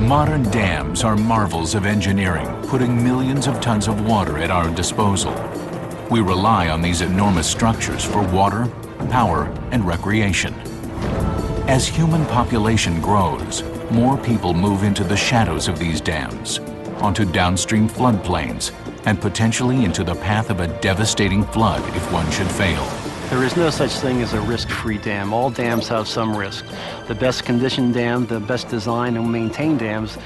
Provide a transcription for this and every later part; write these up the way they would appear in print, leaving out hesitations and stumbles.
Modern dams are marvels of engineering, putting millions of tons of water at our disposal. We rely on these enormous structures for water, power, and recreation. As human population grows, more people move into the shadows of these dams, onto downstream floodplains, and potentially into the path of a devastating flood if one should fail. There is no such thing as a risk-free dam. All dams have some risk. The best conditioned dam, the best designed and maintained dams,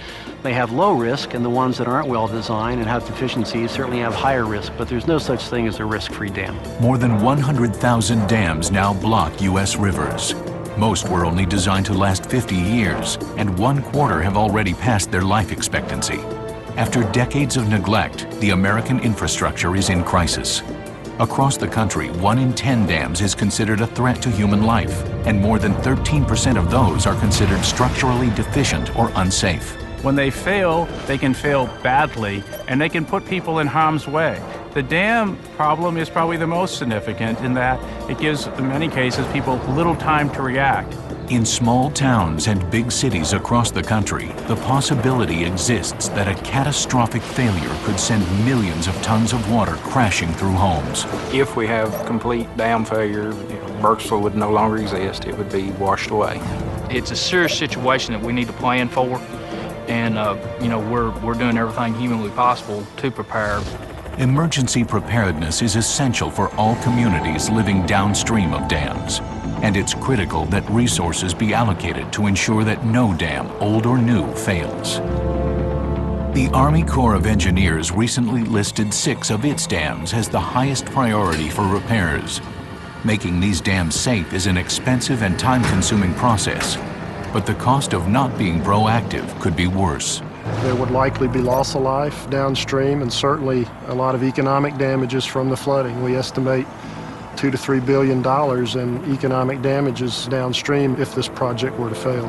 they have low risk, and the ones that aren't well designed and have deficiencies certainly have higher risk, but there's no such thing as a risk-free dam. More than 100,000 dams now block U.S. rivers. Most were only designed to last 50 years, and 1/4 have already passed their life expectancy. After decades of neglect, the American infrastructure is in crisis. Across the country, 1 in 10 dams is considered a threat to human life, and more than 13% of those are considered structurally deficient or unsafe. When they fail, they can fail badly, and they can put people in harm's way. The dam problem is probably the most significant in that it gives, in many cases, people little time to react. In small towns and big cities across the country, the possibility exists that a catastrophic failure could send millions of tons of water crashing through homes. If we have complete dam failure, Burkesville would no longer exist. It would be washed away. It's a serious situation that we need to plan for, and we're doing everything humanly possible to prepare. Emergency preparedness is essential for all communities living downstream of dams, and it's critical that resources be allocated to ensure that no dam, old or new, fails. The Army Corps of Engineers recently listed 6 of its dams as the highest priority for repairs. Making these dams safe is an expensive and time-consuming process, but the cost of not being proactive could be worse. There would likely be loss of life downstream and certainly a lot of economic damages from the flooding. We estimate $2 to $3 billion in economic damages downstream if this project were to fail.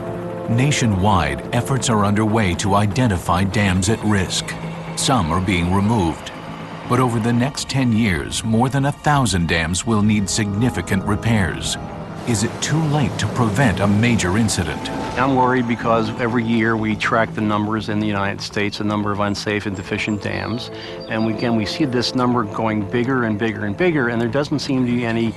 Nationwide, efforts are underway to identify dams at risk. Some are being removed. But over the next 10 years, more than 1,000 dams will need significant repairs. Is it too late to prevent a major incident? I'm worried because every year we track the numbers in the United States, the number of unsafe and deficient dams. And we see this number going bigger and bigger and bigger, and there doesn't seem to be any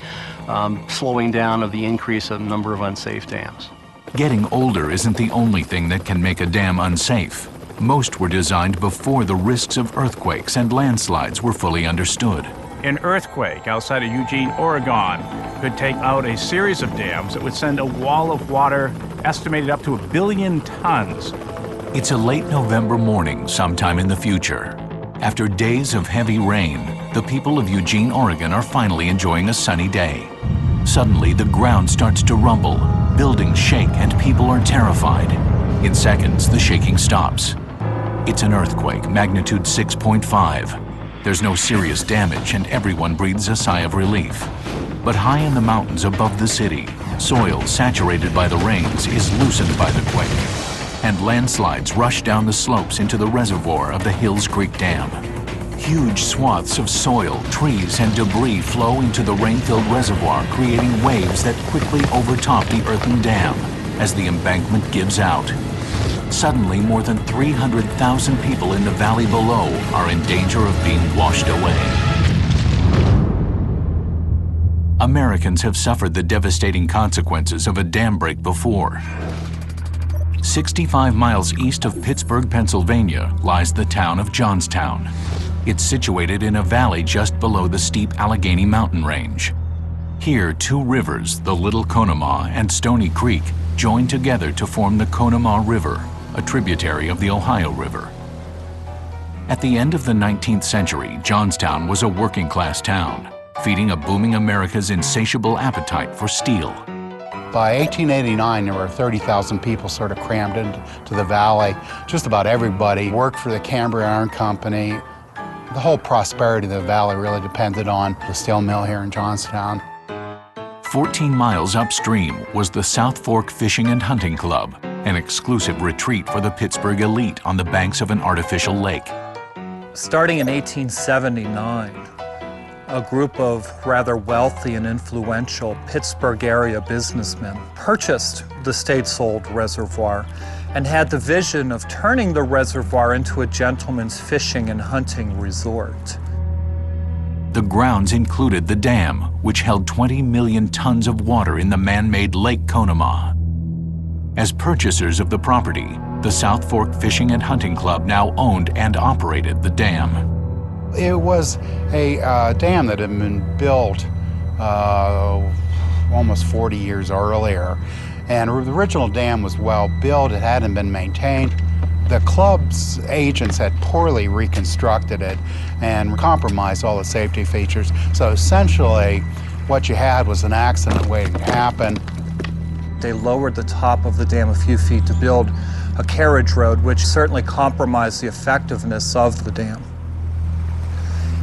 slowing down of the increase of the number of unsafe dams. Getting older isn't the only thing that can make a dam unsafe. Most were designed before the risks of earthquakes and landslides were fully understood. An earthquake outside of Eugene, Oregon could take out a series of dams that would send a wall of water estimated up to 1 billion tons. It's a late November morning sometime in the future. After days of heavy rain, the people of Eugene, Oregon are finally enjoying a sunny day. Suddenly, the ground starts to rumble, buildings shake, and people are terrified. In seconds, the shaking stops. It's an earthquake, magnitude 6.5. There's no serious damage, and everyone breathes a sigh of relief. But high in the mountains above the city, soil saturated by the rains is loosened by the quake, and landslides rush down the slopes into the reservoir of the Hills Creek Dam. Huge swaths of soil, trees, and debris flow into the rain-filled reservoir, creating waves that quickly overtop the earthen dam as the embankment gives out. Suddenly, more than 300,000 people in the valley below are in danger of being washed away. Americans have suffered the devastating consequences of a dam break before. 65 miles east of Pittsburgh, Pennsylvania, lies the town of Johnstown. It's situated in a valley just below the steep Allegheny mountain range. Here, 2 rivers, the Little Conemaugh and Stony Creek, join together to form the Conemaugh River, a tributary of the Ohio River. At the end of the 19th century, Johnstown was a working-class town, feeding a booming America's insatiable appetite for steel. By 1889, there were 30,000 people sort of crammed into the valley. Just about everybody worked for the Cambria Iron Company. The whole prosperity of the valley really depended on the steel mill here in Johnstown. 14 miles upstream was the South Fork Fishing and Hunting Club, an exclusive retreat for the Pittsburgh elite on the banks of an artificial lake. Starting in 1879, a group of rather wealthy and influential Pittsburgh area businessmen purchased the state-sold reservoir and had the vision of turning the reservoir into a gentleman's fishing and hunting resort. The grounds included the dam, which held 20 million tons of water in the man-made Lake Conemaugh. As purchasers of the property, the South Fork Fishing and Hunting Club now owned and operated the dam. It was a dam that had been built almost 40 years earlier. And the original dam was well built, it hadn't been maintained. The club's agents had poorly reconstructed it and compromised all the safety features. So essentially, what you had was an accident waiting to happen. They lowered the top of the dam a few feet to build a carriage road, which certainly compromised the effectiveness of the dam.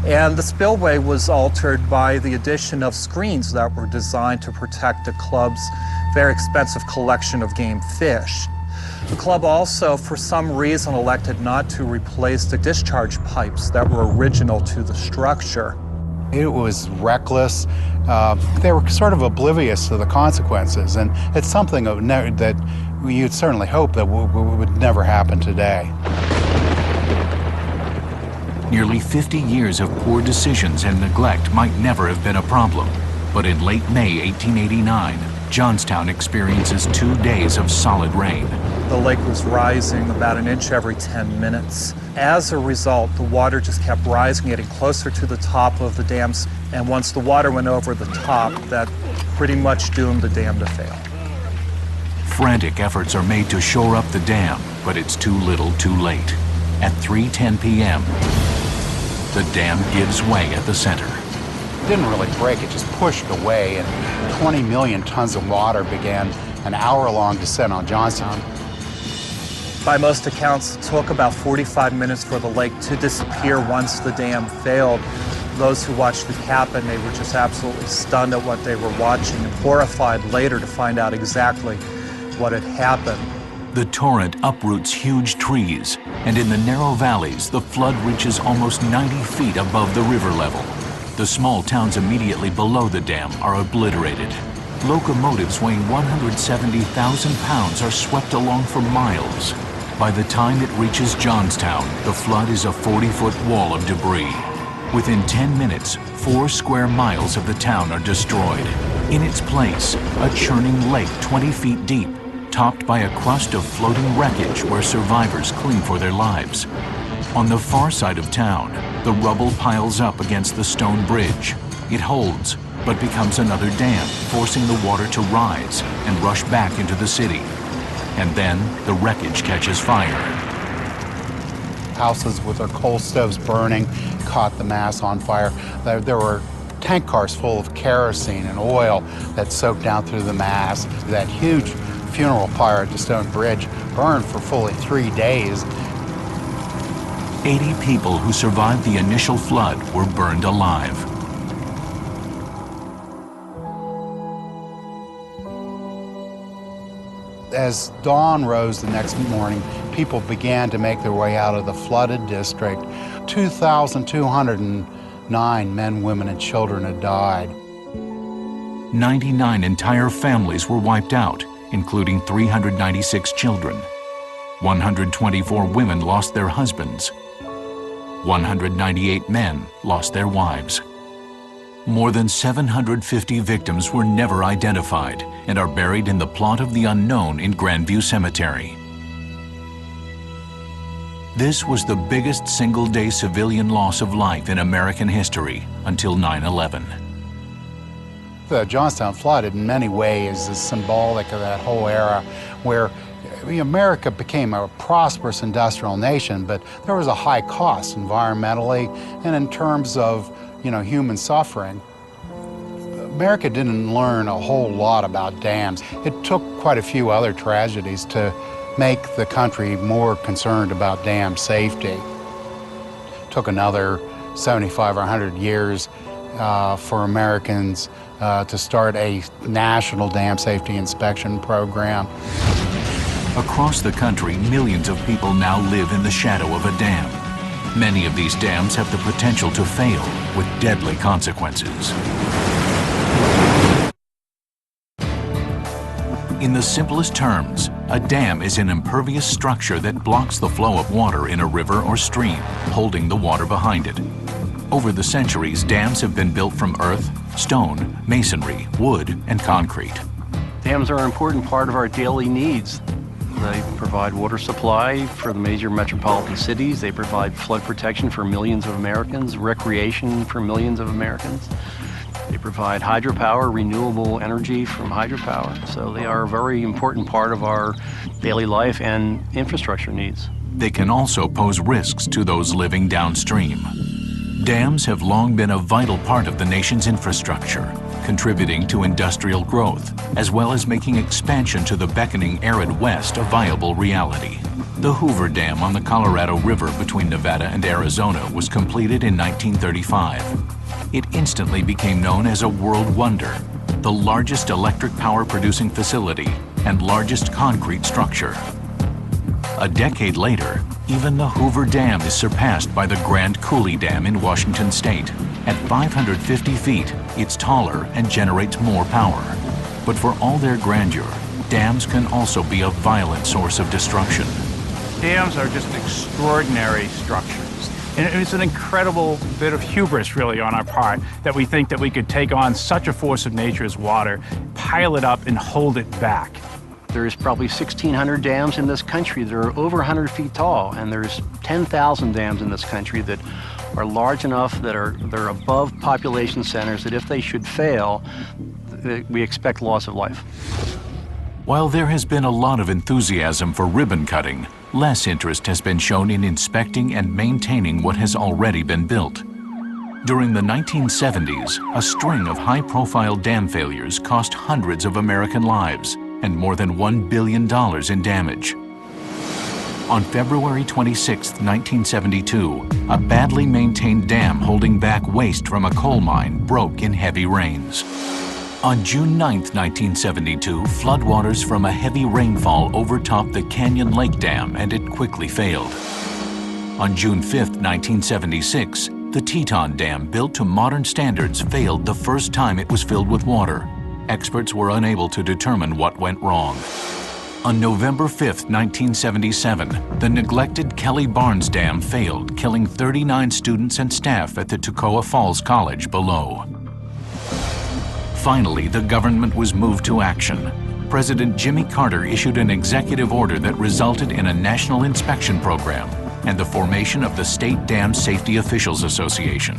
And the spillway was altered by the addition of screens that were designed to protect the club's very expensive collection of game fish. The club also, for some reason, elected not to replace the discharge pipes that were original to the structure. It was reckless. They were sort of oblivious to the consequences, and it's something that you'd certainly hope that would never happen today. Nearly 50 years of poor decisions and neglect might never have been a problem, but in late May 1889, Johnstown experiences 2 days of solid rain. The lake was rising about an inch every 10 minutes. As a result, the water just kept rising, getting closer to the top of the dams, and once the water went over the top, that pretty much doomed the dam to fail. Frantic efforts are made to shore up the dam, but it's too little too late. At 3:10 p.m., the dam gives way at the center. It didn't really break, it just pushed away, and 20 million tons of water began an hour-long descent on Johnstown. By most accounts, it took about 45 minutes for the lake to disappear once the dam failed. Those who watched it happen, they were just absolutely stunned at what they were watching and horrified later to find out exactly what had happened. The torrent uproots huge trees, and in the narrow valleys, the flood reaches almost 90 feet above the river level. The small towns immediately below the dam are obliterated. Locomotives weighing 170,000 pounds are swept along for miles. By the time it reaches Johnstown, the flood is a 40-foot wall of debris. Within 10 minutes, 4 square miles of the town are destroyed. In its place, a churning lake 20 feet deep, topped by a crust of floating wreckage where survivors cling for their lives. On the far side of town, the rubble piles up against the stone bridge. It holds, but becomes another dam, forcing the water to rise and rush back into the city. And then the wreckage catches fire. Houses with their coal stoves burning caught the mass on fire. There were tank cars full of kerosene and oil that soaked down through the mass. That huge funeral pyre at the stone bridge burned for fully 3 days. 80 people who survived the initial flood were burned alive. As dawn rose the next morning, people began to make their way out of the flooded district. 2,209 men, women, and children had died. 99 entire families were wiped out, including 396 children. 124 women lost their husbands. 198 men lost their wives. More than 750 victims were never identified and are buried in the plot of the unknown in Grandview Cemetery. This was the biggest single-day civilian loss of life in American history until 9/11. The Johnstown flood in many ways is symbolic of that whole era where America became a prosperous industrial nation, but there was a high cost environmentally and in terms of human suffering. America didn't learn a whole lot about dams. It took quite a few other tragedies to make the country more concerned about dam safety. It took another 75 or 100 years for Americans to start a national dam safety inspection program. Across the country, millions of people now live in the shadow of a dam. Many of these dams have the potential to fail with deadly consequences. In the simplest terms, a dam is an impervious structure that blocks the flow of water in a river or stream, holding the water behind it. Over the centuries, dams have been built from earth, stone, masonry, wood, and concrete. Dams are an important part of our daily needs. They provide water supply for the major metropolitan cities. They provide flood protection for millions of Americans, recreation for millions of Americans. They provide hydropower, renewable energy from hydropower. So they are a very important part of our daily life and infrastructure needs. They can also pose risks to those living downstream. Dams have long been a vital part of the nation's infrastructure, contributing to industrial growth, as well as making expansion to the beckoning arid West a viable reality. The Hoover Dam on the Colorado River between Nevada and Arizona was completed in 1935. It instantly became known as a world wonder, the largest electric power producing facility and largest concrete structure. A decade later, even the Hoover Dam is surpassed by the Grand Coulee Dam in Washington State. At 550 feet, it's taller and generates more power. But for all their grandeur, dams can also be a violent source of destruction. Dams are just extraordinary structures. And it's an incredible bit of hubris, really, on our part, that we think that we could take on such a force of nature as water, pile it up, and hold it back. There's probably 1,600 dams in this country that are over 100 feet tall, and there's 10,000 dams in this country that are large enough that they're above population centers that if they should fail, we expect loss of life. While there has been a lot of enthusiasm for ribbon cutting, less interest has been shown in inspecting and maintaining what has already been built. During the 1970s, a string of high-profile dam failures cost hundreds of American lives and more than $1 billion in damage. On February 26, 1972, a badly maintained dam holding back waste from a coal mine broke in heavy rains. On June 9, 1972, floodwaters from a heavy rainfall overtopped the Canyon Lake Dam and it quickly failed. On June 5, 1976, the Teton Dam, built to modern standards, failed the first time it was filled with water. Experts were unable to determine what went wrong. On November 5, 1977, the neglected Kelly Barnes Dam failed, killing 39 students and staff at the Toccoa Falls College below. Finally, the government was moved to action. President Jimmy Carter issued an executive order that resulted in a national inspection program and the formation of the State Dam Safety Officials Association.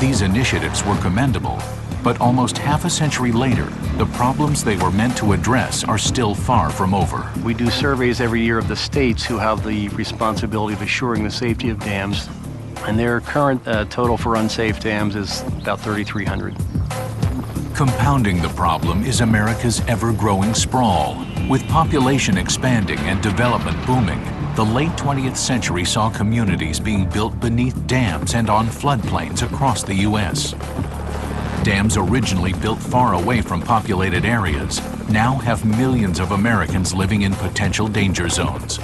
These initiatives were commendable, but almost half a century later, the problems they were meant to address are still far from over. We do surveys every year of the states who have the responsibility of assuring the safety of dams, and their current total for unsafe dams is about 3,300. Compounding the problem is America's ever-growing sprawl. With population expanding and development booming, the late 20th century saw communities being built beneath dams and on floodplains across the U.S. Dams originally built far away from populated areas now have millions of Americans living in potential danger zones.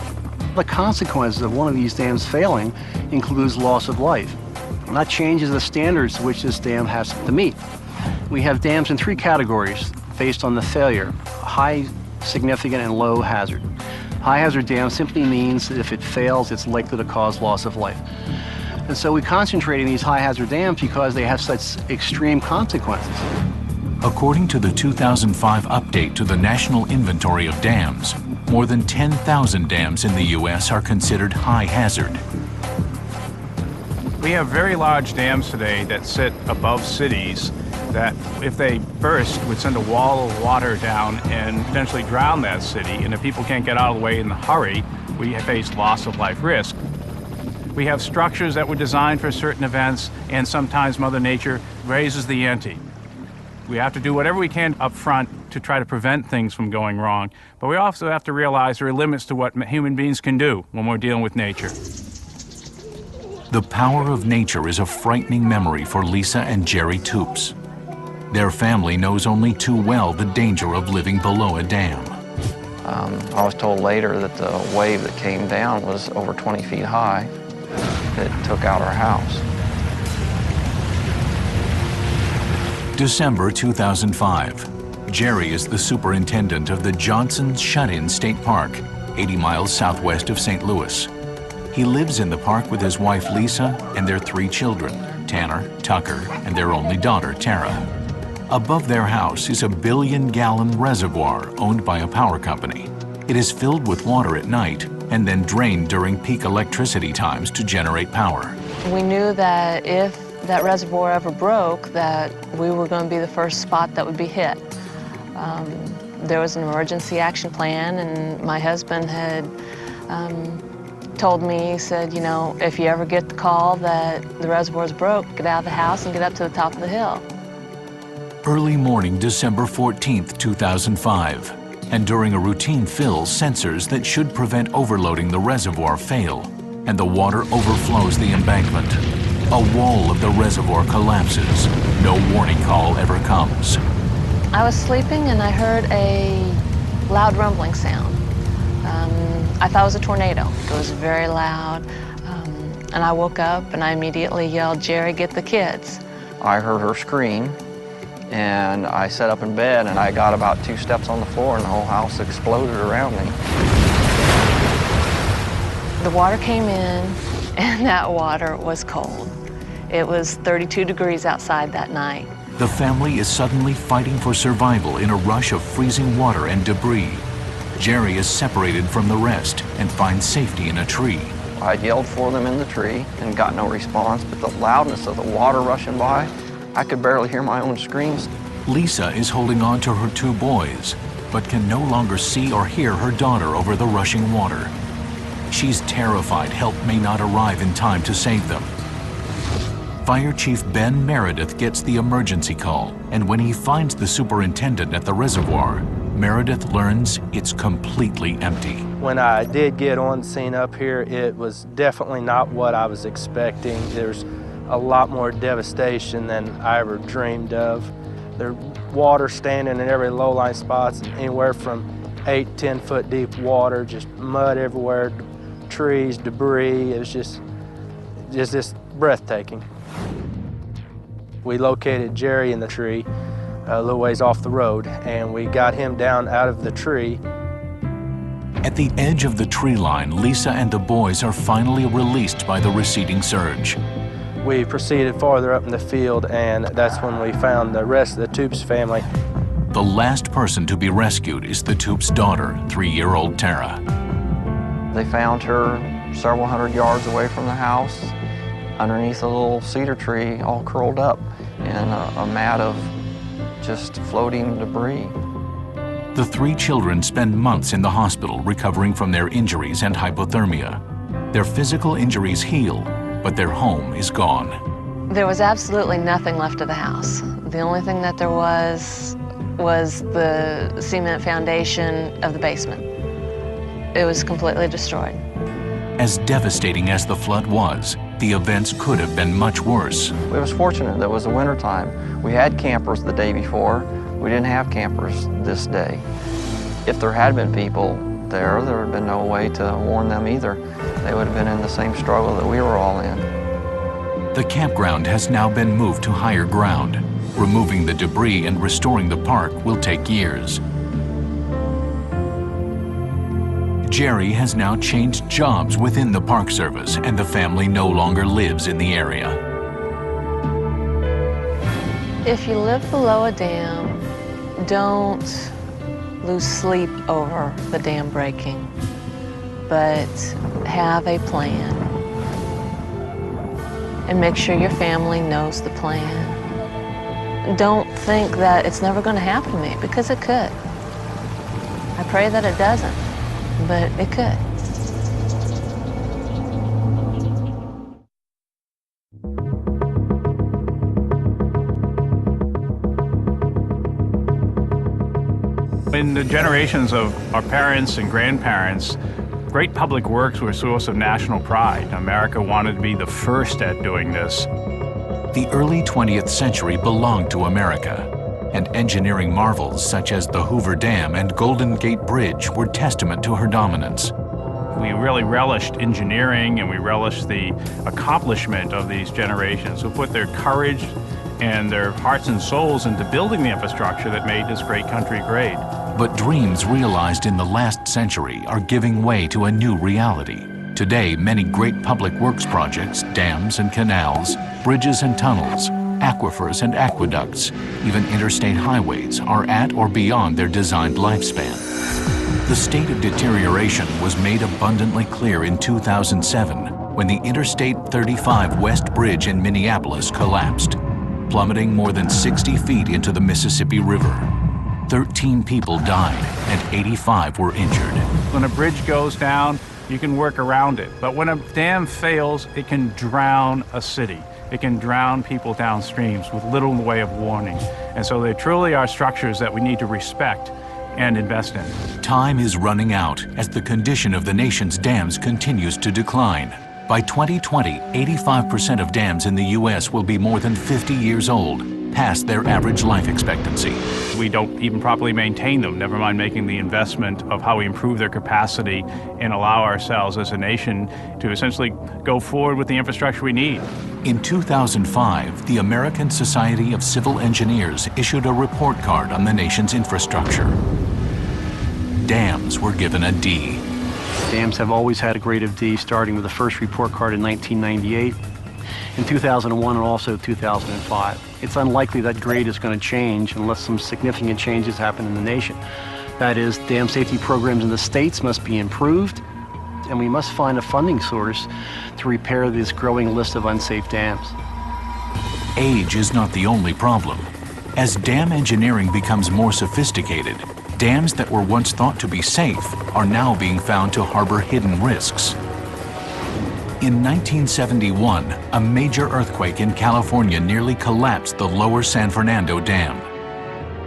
The consequences of one of these dams failing includes loss of life. And that changes the standards which this dam has to meet. We have dams in three categories based on the failure: high, significant, and low hazard. High hazard dam simply means that if it fails, it's likely to cause loss of life. And so we concentrate on these high hazard dams because they have such extreme consequences. According to the 2005 update to the National Inventory of Dams, more than 10,000 dams in the U.S. are considered high hazard. We have very large dams today that sit above cities that, if they burst, would send a wall of water down and potentially drown that city. And if people can't get out of the way in a hurry, we face loss of life risk. We have structures that were designed for certain events, and sometimes Mother Nature raises the ante. We have to do whatever we can up front to try to prevent things from going wrong, but we also have to realize there are limits to what human beings can do when we're dealing with nature. The power of nature is a frightening memory for Lisa and Jerry Toops. Their family knows only too well the danger of living below a dam. I was told later that the wave that came down was over 20 feet high. It took out our house. December 2005. Jerry is the superintendent of the Johnson Shut-In State Park, 80 miles southwest of St. Louis. He lives in the park with his wife Lisa and their 3 children, Tanner, Tucker, and their only daughter, Tara. Above their house is a 1 billion-gallon reservoir owned by a power company. It is filled with water at night and then drained during peak electricity times to generate power. We knew that if that reservoir ever broke, that we were going to be the first spot that would be hit. There was an emergency action plan, and my husband had told me, he said, you know, if you ever get the call that the reservoir's broke, get out of the house and get up to the top of the hill. Early morning, December 14th, 2005, and during a routine fill, sensors that should prevent overloading the reservoir fail, and the water overflows the embankment. A wall of the reservoir collapses. No warning call ever comes. I was sleeping and I heard a loud rumbling sound. I thought it was a tornado. It was very loud. And I woke up and I immediately yelled, "Jerry, get the kids." I heard her scream, and I sat up in bed and I got about 2 steps on the floor and the whole house exploded around me. The water came in and that water was cold. It was 32 degrees outside that night. The family is suddenly fighting for survival in a rush of freezing water and debris. Jerry is separated from the rest and finds safety in a tree. I yelled for them in the tree and got no response, but the loudness of the water rushing by, I could barely hear my own screams. Lisa is holding on to her 2 boys, but can no longer see or hear her daughter over the rushing water. She's terrified help may not arrive in time to save them. Fire Chief Ben Meredith gets the emergency call, and when he finds the superintendent at the reservoir, Meredith learns it's completely empty. When I did get on scene up here, it was definitely not what I was expecting. There's a lot more devastation than I ever dreamed of. There's water standing in every low-lying spots, anywhere from 8-10 foot deep water, just mud everywhere, trees, debris. It was just breathtaking. We located Jerry in the tree a little ways off the road, and we got him down out of the tree. At the edge of the tree line, Lisa and the boys are finally released by the receding surge. We proceeded farther up in the field, and that's when we found the rest of the Toops family. The last person to be rescued is the Toops' daughter, 3-year-old Tara. They found her several hundred yards away from the house, underneath a little cedar tree, all curled up in a mat of just floating debris. The 3 children spend months in the hospital recovering from their injuries and hypothermia. Their physical injuries heal, but their home is gone. There was absolutely nothing left of the house. The only thing that there was the cement foundation of the basement. It was completely destroyed. As devastating as the flood was, the events could have been much worse. We was fortunate that it was the winter time. We had campers the day before. We didn't have campers this day. If there had been people there would have been no way to warn them either. They would have been in the same struggle that we were all in. The campground has now been moved to higher ground. Removing the debris and restoring the park will take years. Jerry has now changed jobs within the Park Service, and the family no longer lives in the area. If you live below a dam, don't lose sleep over the dam breaking, but have a plan. And make sure your family knows the plan. Don't think that it's never going to happen to me, because it could. I pray that it doesn't, but it could. In the generations of our parents and grandparents, great public works were a source of national pride. America wanted to be the first at doing this. The early 20th century belonged to America, and engineering marvels such as the Hoover Dam and Golden Gate Bridge were testament to her dominance. We really relished engineering, and we relished the accomplishment of these generations who put their courage and their hearts and souls into building the infrastructure that made this great country great. But dreams realized in the last century are giving way to a new reality. Today, many great public works projects, dams and canals, bridges and tunnels, aquifers and aqueducts, even interstate highways are at or beyond their designed lifespan. The state of deterioration was made abundantly clear in 2007 when the Interstate 35 West Bridge in Minneapolis collapsed, plummeting more than 60 feet into the Mississippi River. 13 people died and 85 were injured. When a bridge goes down, you can work around it. But when a dam fails, it can drown a city. It can drown people downstreams with little in the way of warning. And so they truly are structures that we need to respect and invest in. Time is running out as the condition of the nation's dams continues to decline. By 2020, 85% of dams in the U.S. will be more than 50 years old, past their average life expectancy. We don't even properly maintain them, never mind making the investment of how we improve their capacity and allow ourselves as a nation to essentially go forward with the infrastructure we need. In 2005, the American Society of Civil Engineers issued a report card on the nation's infrastructure. Dams were given a D. Dams have always had a grade of D, starting with the first report card in 1998, in 2001, and also 2005. It's unlikely that grade is going to change unless some significant changes happen in the nation. That is, dam safety programs in the states must be improved, and we must find a funding source to repair this growing list of unsafe dams. Age is not the only problem. As dam engineering becomes more sophisticated, dams that were once thought to be safe are now being found to harbor hidden risks. In 1971, a major earthquake in California nearly collapsed the Lower San Fernando Dam.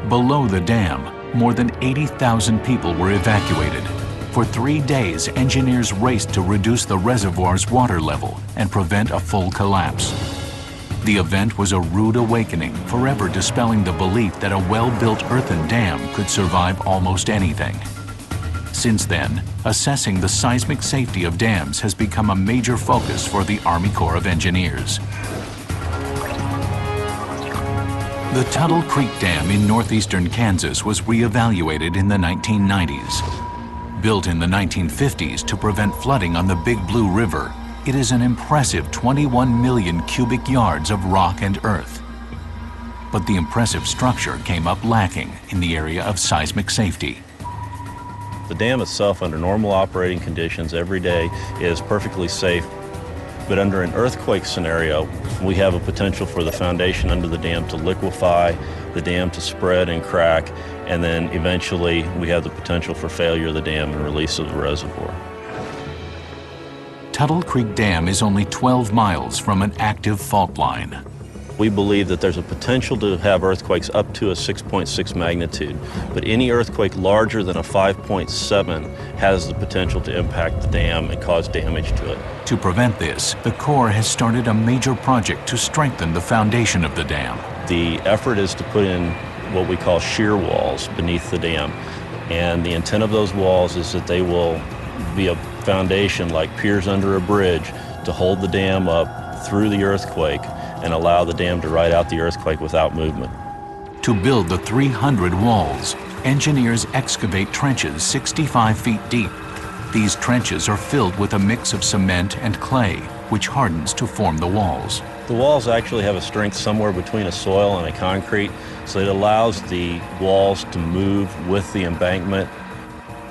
Below the dam, more than 80,000 people were evacuated. For 3 days, engineers raced to reduce the reservoir's water level and prevent a full collapse. The event was a rude awakening, forever dispelling the belief that a well-built earthen dam could survive almost anything. Since then, assessing the seismic safety of dams has become a major focus for the Army Corps of Engineers. The Tuttle Creek Dam in northeastern Kansas was reevaluated in the 1990s. Built in the 1950s to prevent flooding on the Big Blue River, it is an impressive 21 million cubic yards of rock and earth. But the impressive structure came up lacking in the area of seismic safety. The dam itself, under normal operating conditions every day, is perfectly safe. But under an earthquake scenario, we have a potential for the foundation under the dam to liquefy, the dam to spread and crack, and then eventually we have the potential for failure of the dam and release of the reservoir. Tuttle Creek Dam is only 12 miles from an active fault line. We believe that there's a potential to have earthquakes up to a 6.6 magnitude, but any earthquake larger than a 5.7 has the potential to impact the dam and cause damage to it. To prevent this, the Corps has started a major project to strengthen the foundation of the dam. The effort is to put in what we call shear walls beneath the dam, and the intent of those walls is that they will be a foundation like piers under a bridge to hold the dam up through the earthquake and allow the dam to ride out the earthquake without movement. To build the 300 walls, engineers excavate trenches 65 feet deep. These trenches are filled with a mix of cement and clay, which hardens to form the walls. The walls actually have a strength somewhere between a soil and a concrete, so it allows the walls to move with the embankment.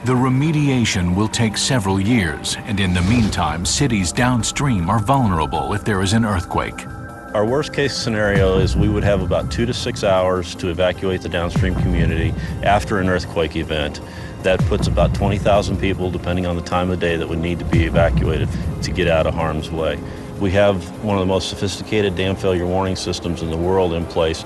The remediation will take several years, and in the meantime, cities downstream are vulnerable if there is an earthquake. Our worst case scenario is we would have about 2 to 6 hours to evacuate the downstream community after an earthquake event. That puts about 20,000 people, depending on the time of day, that would need to be evacuated to get out of harm's way. We have one of the most sophisticated dam failure warning systems in the world in place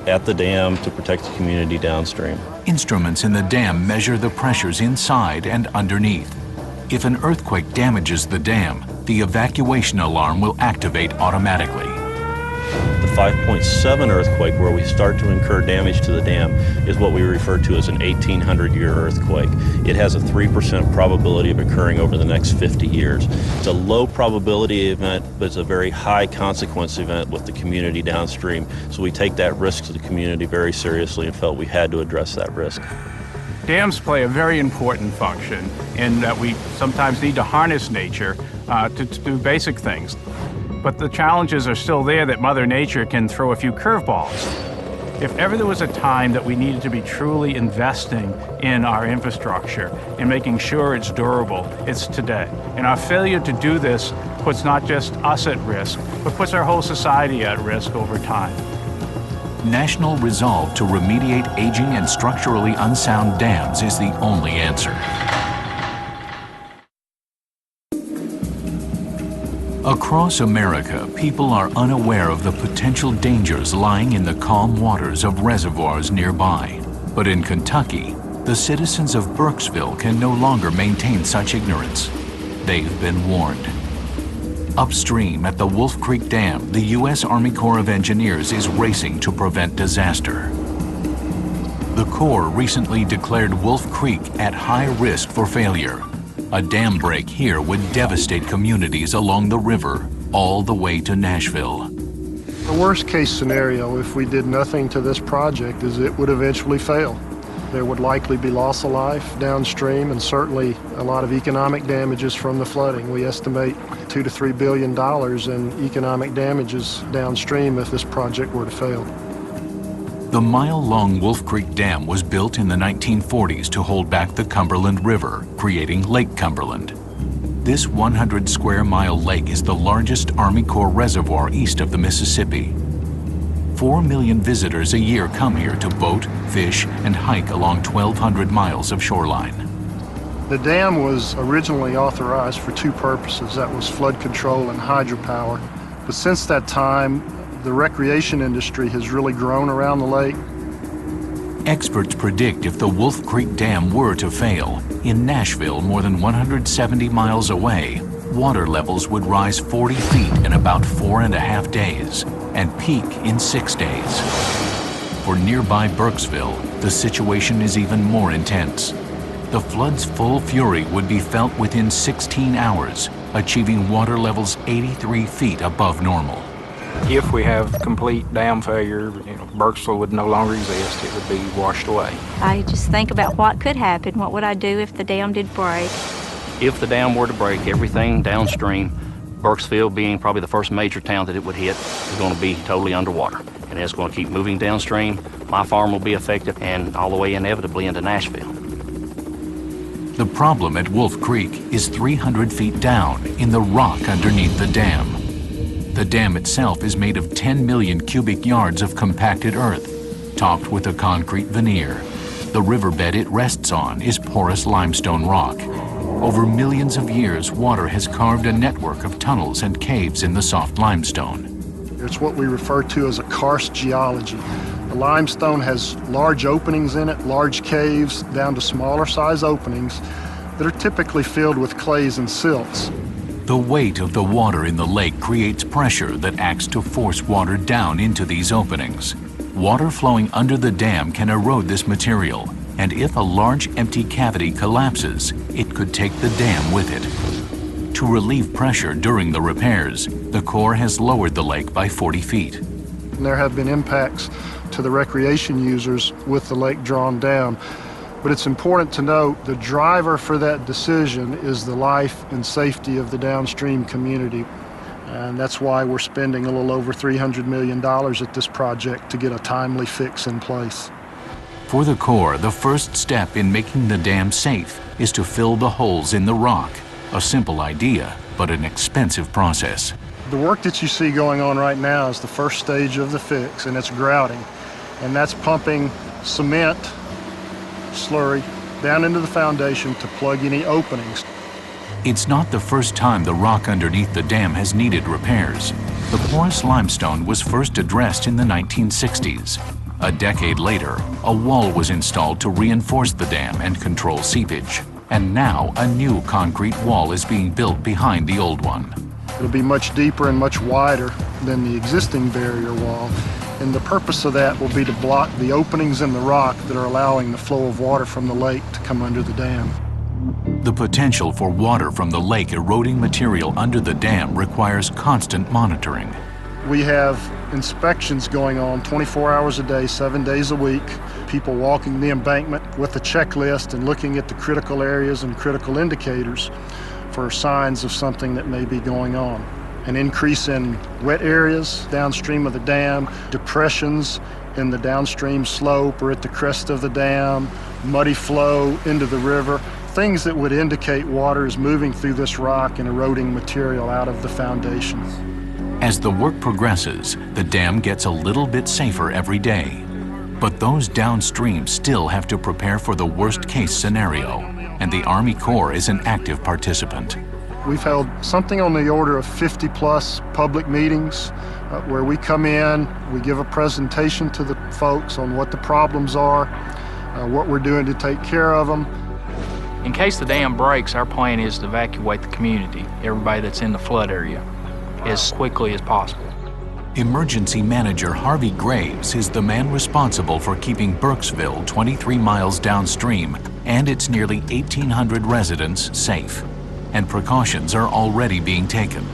at the dam to protect the community downstream. Instruments in the dam measure the pressures inside and underneath. If an earthquake damages the dam, the evacuation alarm will activate automatically. The 5.7 earthquake, where we start to incur damage to the dam, is what we refer to as an 1800-year earthquake. It has a 3% probability of occurring over the next 50 years. It's a low probability event, but it's a very high consequence event with the community downstream. So we take that risk to the community very seriously and felt we had to address that risk. Dams play a very important function in that we sometimes need to harness nature to do basic things. But the challenges are still there that Mother Nature can throw a few curveballs. If ever there was a time that we needed to be truly investing in our infrastructure and making sure it's durable, it's today. And our failure to do this puts not just us at risk, but puts our whole society at risk over time. National resolve to remediate aging and structurally unsound dams is the only answer. Across America, people are unaware of the potential dangers lying in the calm waters of reservoirs nearby. But in Kentucky, the citizens of Burkesville can no longer maintain such ignorance. They've been warned. Upstream at the Wolf Creek Dam, the U.S. Army Corps of Engineers is racing to prevent disaster. The Corps recently declared Wolf Creek at high risk for failure. A dam break here would devastate communities along the river, all the way to Nashville. The worst case scenario, if we did nothing to this project, is it would eventually fail. There would likely be loss of life downstream and certainly a lot of economic damages from the flooding. We estimate $2 to $3 billion in economic damages downstream if this project were to fail. The mile-long Wolf Creek Dam was built in the 1940s to hold back the Cumberland River, creating Lake Cumberland. This 100-square-mile lake is the largest Army Corps reservoir east of the Mississippi. 4 million visitors a year come here to boat, fish, and hike along 1,200 miles of shoreline. The dam was originally authorized for two purposes. That was flood control and hydropower. But since that time, the recreation industry has really grown around the lake. Experts predict if the Wolf Creek Dam were to fail, in Nashville, more than 170 miles away, water levels would rise 40 feet in about 4.5 days and peak in 6 days. For nearby Burkesville, the situation is even more intense. The flood's full fury would be felt within 16 hours, achieving water levels 83 feet above normal. If we have complete dam failure, Burkesville would no longer exist. It would be washed away. I just think about what could happen. What would I do if the dam did break? If the dam were to break, everything downstream, Burkesville being probably the first major town that it would hit, is going to be totally underwater. And it's going to keep moving downstream. My farm will be affected and all the way inevitably into Nashville. The problem at Wolf Creek is 300 feet down in the rock underneath the dam. The dam itself is made of 10 million cubic yards of compacted earth, topped with a concrete veneer. The riverbed it rests on is porous limestone rock. Over millions of years, water has carved a network of tunnels and caves in the soft limestone. It's what we refer to as a karst geology. The limestone has large openings in it, large caves, down to smaller size openings that are typically filled with clays and silts. The weight of the water in the lake creates pressure that acts to force water down into these openings. Water flowing under the dam can erode this material, and if a large empty cavity collapses, it could take the dam with it. To relieve pressure during the repairs, the Corps has lowered the lake by 40 feet. And there have been impacts to the recreation users with the lake drawn down. But it's important to note the driver for that decision is the life and safety of the downstream community. And that's why we're spending a little over $300 million at this project to get a timely fix in place. For the Corps, the first step in making the dam safe is to fill the holes in the rock. A simple idea, but an expensive process. The work that you see going on right now is the first stage of the fix, and it's grouting. And that's pumping cement slurry down into the foundation to plug any openings. It's not the first time the rock underneath the dam has needed repairs. The porous limestone was first addressed in the 1960s. A decade later, a wall was installed to reinforce the dam and control seepage. And now a new concrete wall is being built behind the old one. It'll be much deeper and much wider than the existing barrier wall. And the purpose of that will be to block the openings in the rock that are allowing the flow of water from the lake to come under the dam. The potential for water from the lake eroding material under the dam requires constant monitoring. We have inspections going on 24 hours a day, 7 days a week. People walking the embankment with a checklist and looking at the critical areas and critical indicators for signs of something that may be going on. An increase in wet areas downstream of the dam, depressions in the downstream slope or at the crest of the dam, muddy flow into the river, things that would indicate water is moving through this rock and eroding material out of the foundation. As the work progresses, the dam gets a little bit safer every day. But those downstream still have to prepare for the worst-case scenario, and the Army Corps is an active participant. We've held something on the order of 50-plus public meetings where we come in, we give a presentation to the folks on what the problems are, what we're doing to take care of them. In case the dam breaks, our plan is to evacuate the community, everybody that's in the flood area, as quickly as possible. Emergency Manager Harvey Graves is the man responsible for keeping Burkesville 23 miles downstream and its nearly 1,800 residents safe. And precautions are already being taken.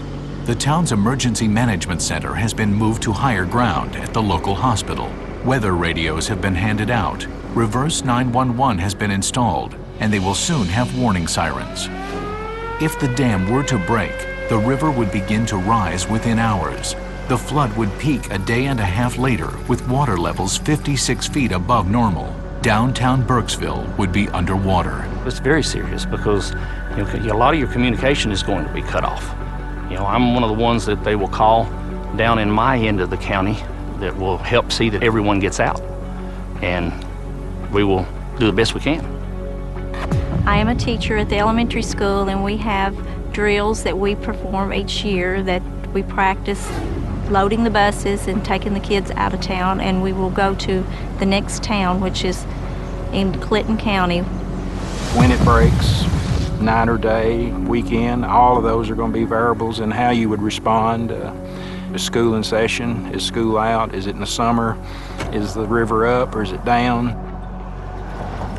The town's emergency management center has been moved to higher ground at the local hospital. Weather radios have been handed out. Reverse 911 has been installed, and they will soon have warning sirens. If the dam were to break, the river would begin to rise within hours. The flood would peak a day and a half later with water levels 56 feet above normal. Downtown Burkesville would be underwater. It's very serious because a lot of your communication is going to be cut off. I'm one of the ones that they will call down in my end of the county that will help see that everyone gets out. And we will do the best we can. I am a teacher at the elementary school, and we have drills that we perform each year that we practice loading the buses and taking the kids out of town, and we will go to the next town, which is in Clinton County. When it breaks, night or day, weekend, all of those are going to be variables in how you would respond. Is school in session? Is school out? Is it in the summer? Is the river up or is it down?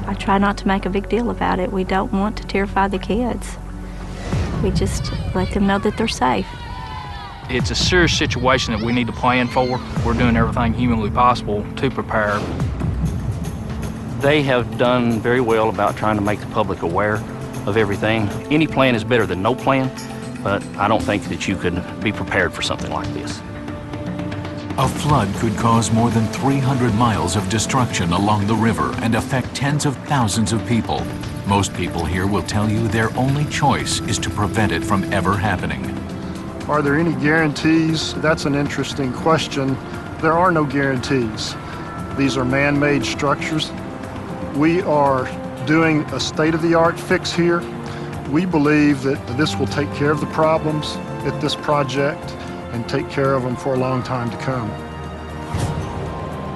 I try not to make a big deal about it. We don't want to terrify the kids. We just let them know that they're safe. It's a serious situation that we need to plan for. We're doing everything humanly possible to prepare. They have done very well about trying to make the public aware of everything. Any plan is better than no plan, but I don't think that you could be prepared for something like this. A flood could cause more than 300 miles of destruction along the river and affect tens of thousands of people. Most people here will tell you their only choice is to prevent it from ever happening. Are there any guarantees? That's an interesting question. There are no guarantees. These are man-made structures. We are doing a state-of-the-art fix here. We believe that this will take care of the problems at this project and take care of them for a long time to come.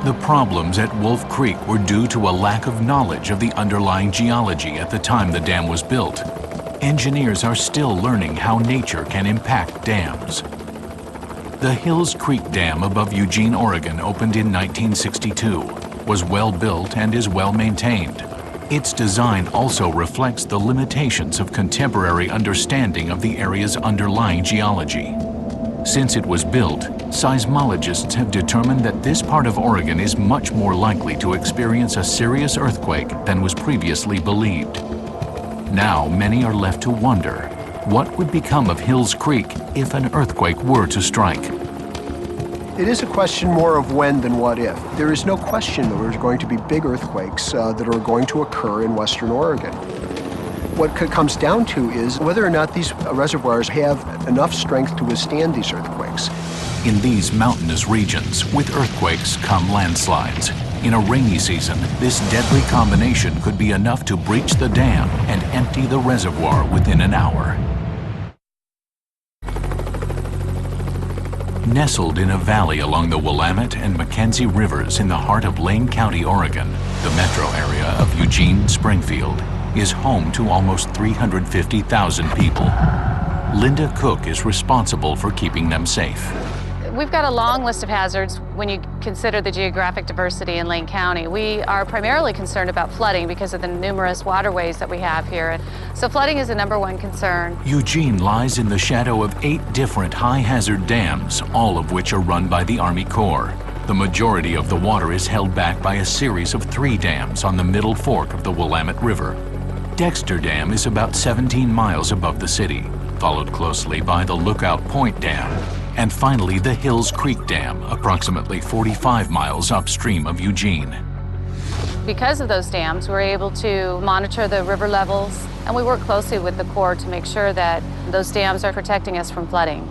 The problems at Wolf Creek were due to a lack of knowledge of the underlying geology at the time the dam was built. Engineers are still learning how nature can impact dams. The Hills Creek Dam above Eugene, Oregon opened in 1962, was well built and is well maintained. Its design also reflects the limitations of contemporary understanding of the area's underlying geology. Since it was built, seismologists have determined that this part of Oregon is much more likely to experience a serious earthquake than was previously believed. Now, many are left to wonder, what would become of Hills Creek if an earthquake were to strike? It is a question more of when than what if. There is no question that there's going to be big earthquakes that are going to occur in Western Oregon. What it comes down to is whether or not these reservoirs have enough strength to withstand these earthquakes. In these mountainous regions, with earthquakes come landslides. In a rainy season, this deadly combination could be enough to breach the dam and empty the reservoir within an hour. Nestled in a valley along the Willamette and Mackenzie rivers in the heart of Lane County, Oregon, the metro area of Eugene-Springfield is home to almost 350,000 people. Linda Cook is responsible for keeping them safe. We've got a long list of hazards when you consider the geographic diversity in Lane County. We are primarily concerned about flooding because of the numerous waterways that we have here. So flooding is the #1 concern. Eugene lies in the shadow of 8 different high-hazard dams, all of which are run by the Army Corps. The majority of the water is held back by a series of 3 dams on the middle fork of the Willamette River. Dexter Dam is about 17 miles above the city, followed closely by the Lookout Point Dam, and finally the Hills Creek Dam, approximately 45 miles upstream of Eugene. Because of those dams, we're able to monitor the river levels, and we work closely with the Corps to make sure that those dams are protecting us from flooding.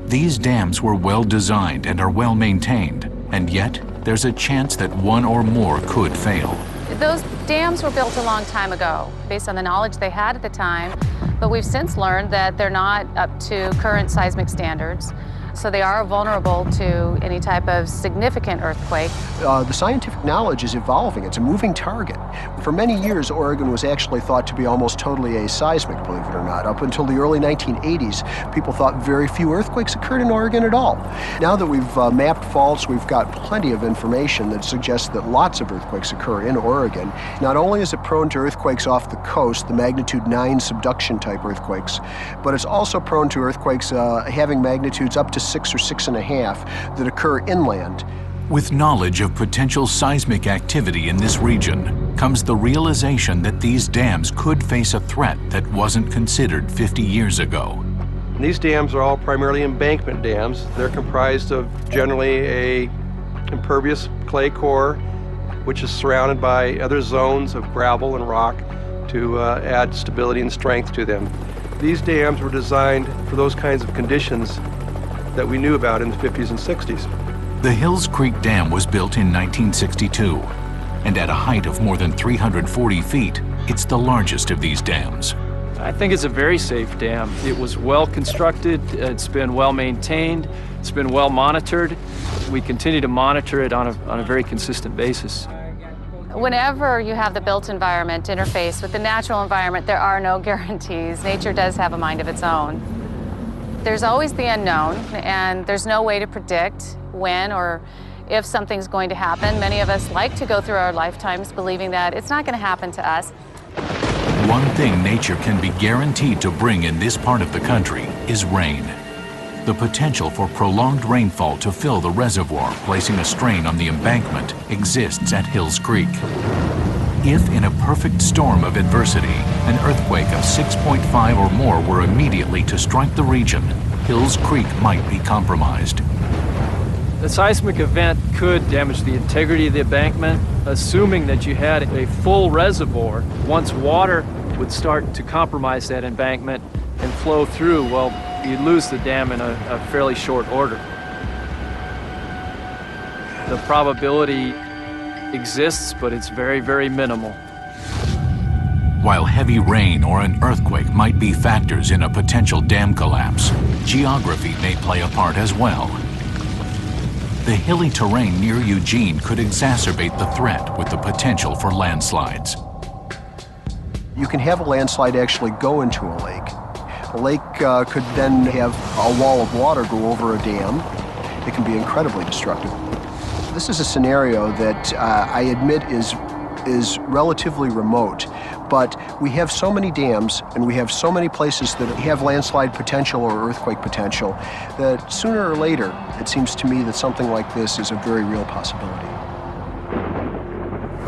These dams were well designed and are well maintained, and yet there's a chance that one or more could fail. Those dams were built a long time ago, based on the knowledge they had at the time, but we've since learned that they're not up to current seismic standards. So they are vulnerable to any type of significant earthquake. The scientific knowledge is evolving. It's a moving target. For many years, Oregon was actually thought to be almost totally aseismic, believe it or not. Up until the early 1980s, people thought very few earthquakes occurred in Oregon at all. Now that we've mapped faults, we've got plenty of information that suggests that lots of earthquakes occur in Oregon. Not only is it prone to earthquakes off the coast, the magnitude 9 subduction type earthquakes, but it's also prone to earthquakes having magnitudes up to 6 or 6.5 that occur inland. With knowledge of potential seismic activity in this region comes the realization that these dams could face a threat that wasn't considered 50 years ago. These dams are all primarily embankment dams. They're comprised of generally a impervious clay core, which is surrounded by other zones of gravel and rock to add stability and strength to them. These dams were designed for those kinds of conditions that we knew about in the 50s and 60s. The Hills Creek Dam was built in 1962, and at a height of more than 340 feet, it's the largest of these dams. I think it's a very safe dam. It was well constructed, it's been well maintained, it's been well monitored. We continue to monitor it on a very consistent basis. Whenever you have the built environment interface with the natural environment, there are no guarantees. Nature does have a mind of its own. There's always the unknown, and there's no way to predict when or if something's going to happen. Many of us like to go through our lifetimes believing that it's not going to happen to us. One thing nature can be guaranteed to bring in this part of the country is rain. The potential for prolonged rainfall to fill the reservoir, placing a strain on the embankment, exists at Hills Creek. If in a perfect storm of adversity, an earthquake of 6.5 or more were immediately to strike the region, Hills Creek might be compromised. The seismic event could damage the integrity of the embankment, assuming that you had a full reservoir. Once water would start to compromise that embankment and flow through, well, you'd lose the dam in a fairly short order. The probability exists, but it's very, very minimal. While heavy rain or an earthquake might be factors in a potential dam collapse, geography may play a part as well. The hilly terrain near Eugene could exacerbate the threat with the potential for landslides. You can have a landslide actually go into a lake. A lake could then have a wall of water go over a dam. It can be incredibly destructive. This is a scenario that I admit is relatively remote, but we have so many dams and we have so many places that have landslide potential or earthquake potential that sooner or later, it seems to me that something like this is a very real possibility.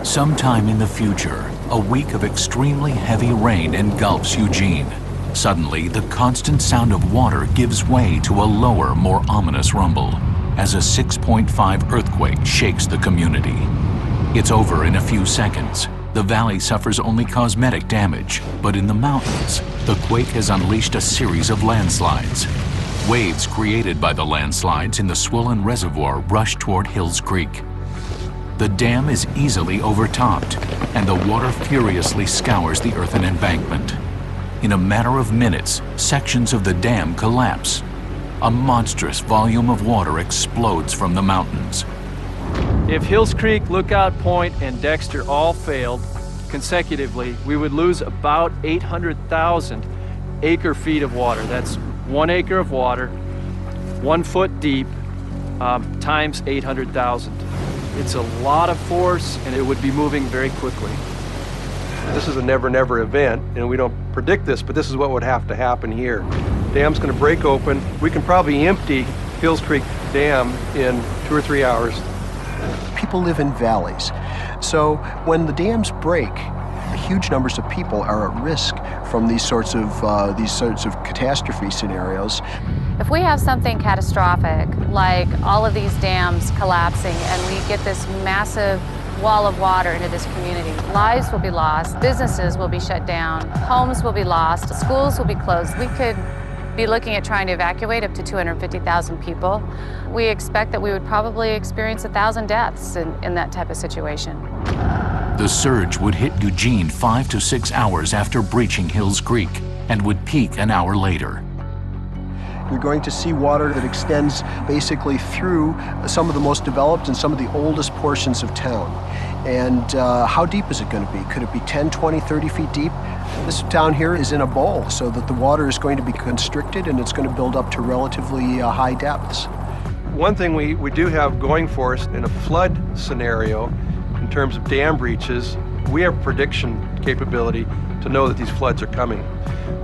Sometime in the future, a week of extremely heavy rain engulfs Eugene. Suddenly, the constant sound of water gives way to a lower, more ominous rumble as a 6.5 earthquake shakes the community. It's over in a few seconds. The valley suffers only cosmetic damage, but in the mountains, the quake has unleashed a series of landslides. Waves created by the landslides in the swollen reservoir rush toward Hills Creek. The dam is easily overtopped, and the water furiously scours the earthen embankment. In a matter of minutes, sections of the dam collapse. A monstrous volume of water explodes from the mountains. If Hills Creek, Lookout Point, and Dexter all failed consecutively, we would lose about 800,000 acre-feet of water. That's 1 acre of water, 1 foot deep, times 800,000. It's a lot of force, and it would be moving very quickly. This is a never-never event, and we don't predict this, but this is what would have to happen here. Dam's going to break open. We can probably empty Hills Creek Dam in 2 or 3 hours. People live in valleys, so when the dams break, huge numbers of people are at risk from these sorts of catastrophe scenarios. If we have something catastrophic, like all of these dams collapsing and we get this massive wall of water into this community, lives will be lost, businesses will be shut down, homes will be lost, schools will be closed. We could be looking at trying to evacuate up to 250,000 people. We expect that we would probably experience 1,000 deaths in that type of situation. The surge would hit Eugene 5 to 6 hours after breaching Hills Creek and would peak an hour later. You're going to see water that extends basically through some of the most developed and some of the oldest portions of town. And how deep is it going to be? Could it be 10, 20, 30 feet deep? This town here is in a bowl, so that the water is going to be constricted and it's going to build up to relatively high depths. One thing we do have going for us in a flood scenario, in terms of dam breaches, we have prediction capability to know that these floods are coming.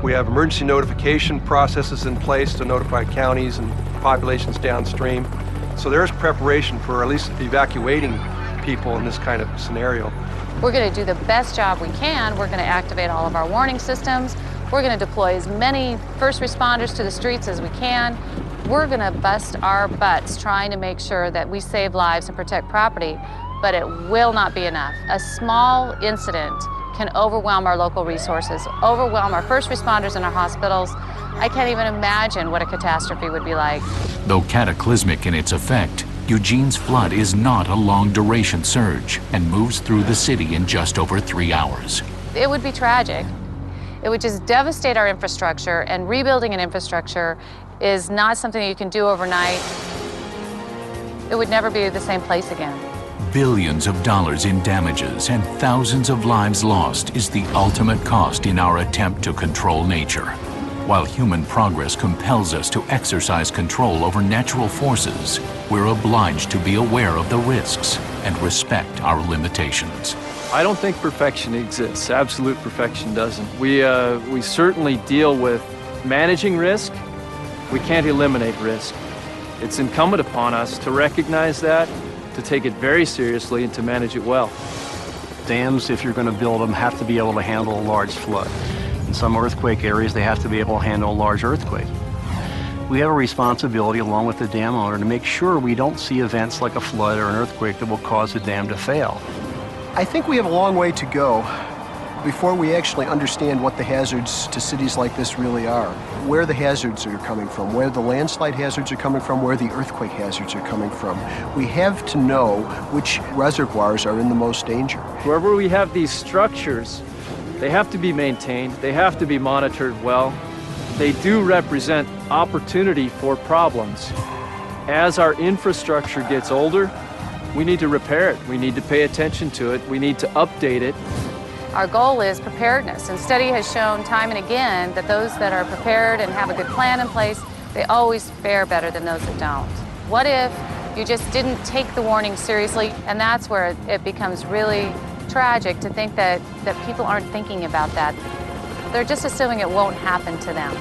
We have emergency notification processes in place to notify counties and populations downstream. So there's preparation for at least evacuating people in this kind of scenario. We're going to do the best job we can. We're going to activate all of our warning systems. We're going to deploy as many first responders to the streets as we can. We're going to bust our butts trying to make sure that we save lives and protect property, but it will not be enough. A small incident can overwhelm our local resources, overwhelm our first responders in our hospitals. I can't even imagine what a catastrophe would be like. Though cataclysmic in its effect, Eugene's flood is not a long-duration surge and moves through the city in just over 3 hours. It would be tragic. It would just devastate our infrastructure, and rebuilding an infrastructure is not something you can do overnight. It would never be the same place again. Billions of dollars in damages and thousands of lives lost is the ultimate cost in our attempt to control nature. While human progress compels us to exercise control over natural forces, we're obliged to be aware of the risks and respect our limitations. I don't think perfection exists. Absolute perfection doesn't. We certainly deal with managing risk. We can't eliminate risk. It's incumbent upon us to recognize that, to take it very seriously, and to manage it well. Dams, if you're going to build them, have to be able to handle a large flood. In some earthquake areas, they have to be able to handle a large earthquake. We have a responsibility, along with the dam owner, to make sure we don't see events like a flood or an earthquake that will cause the dam to fail. I think we have a long way to go before we actually understand what the hazards to cities like this really are, where the hazards are coming from, where the landslide hazards are coming from, where the earthquake hazards are coming from. We have to know which reservoirs are in the most danger. Wherever we have these structures, they have to be maintained, they have to be monitored well. They do represent opportunity for problems. As our infrastructure gets older, we need to repair it, we need to pay attention to it, we need to update it. Our goal is preparedness, and study has shown time and again that those that are prepared and have a good plan in place, they always fare better than those that don't. What if you just didn't take the warning seriously? And that's where it becomes really tragic to think that people aren't thinking about that. They're just assuming it won't happen to them.